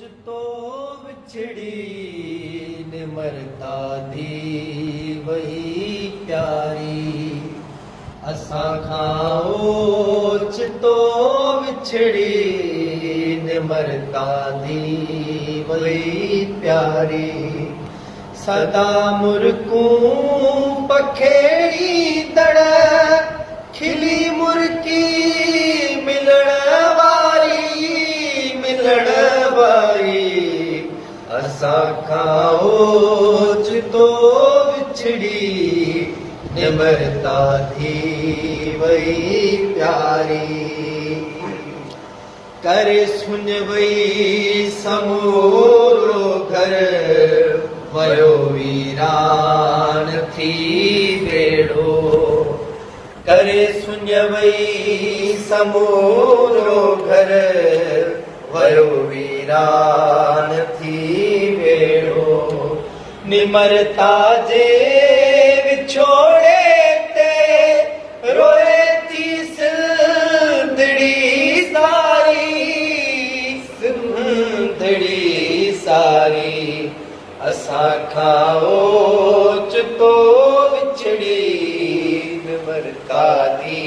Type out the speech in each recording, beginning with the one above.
तो विछड़ी निमरता दी वही प्यारी। असां खां ओच तो विछड़ी निमरता दी वही प्यारी। सदा मुरकूं पखेड़ी दड़ खिली मुरकी मिलण वारी। असां खां ओच तो विछड़ी निमरता थी वही प्यारी। करे सुन वही समूरो घर वयो वीरान थी बेड़ो। करे सुन वही समूरो घर वयो वीरान थी बेड़ो। निमरता जे विछोड़े ते रोए थी सिंधड़ी सारी। असां खां ओच तो विछड़ी निमरता दी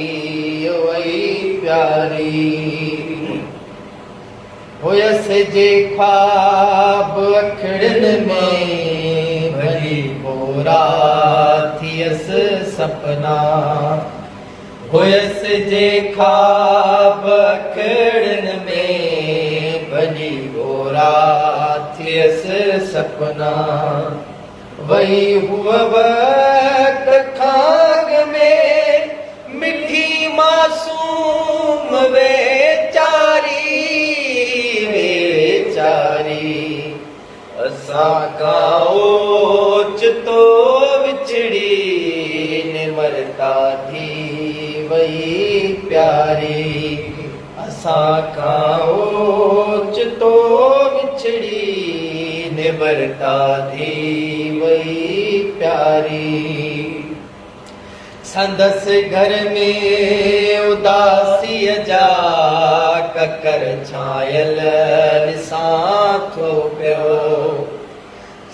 वही प्यारी। हुयसि जे ख्वाब अखड़नि में भली पूरा थियसि सपना। हुयसि जे ख्वाब अखड़नि में भली पूरा थियसि सपना। वही हुआ वक्त खाग में मिठी मासूम वेचारी। असां खां ओच तो विछड़ी निमरता थी वही प्यारी। असां खां ओच तो विछड़ी निमरता थी वही प्यारी। संदसि घर में उदासीअ जा ककर छायल ॾिसां थो पियो।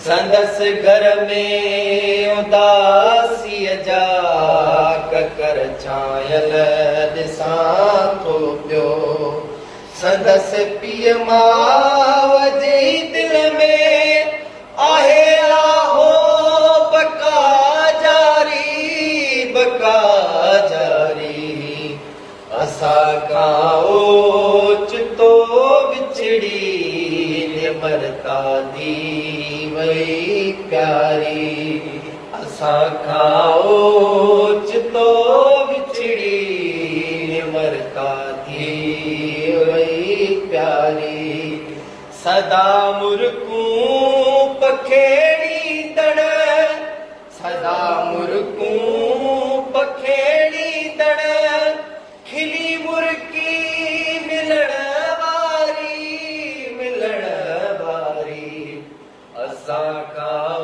संदसि घर में उदासीअ जा ककर छायल ॾिसां थो पियो। संदसि पीउ माउ जे दिल में आहे आहो बका जारी। असां खां ओच तो विछड़ी निमरता दी वही प्यारी। असां खां ओच तो विछड़ी निमरता दी वही प्यारी। सदा मुरकूं पखेड़ी दड़ सदा मुरकूं पखेड़ी दड़ खिली मुरकी मिलण वारी। असां खां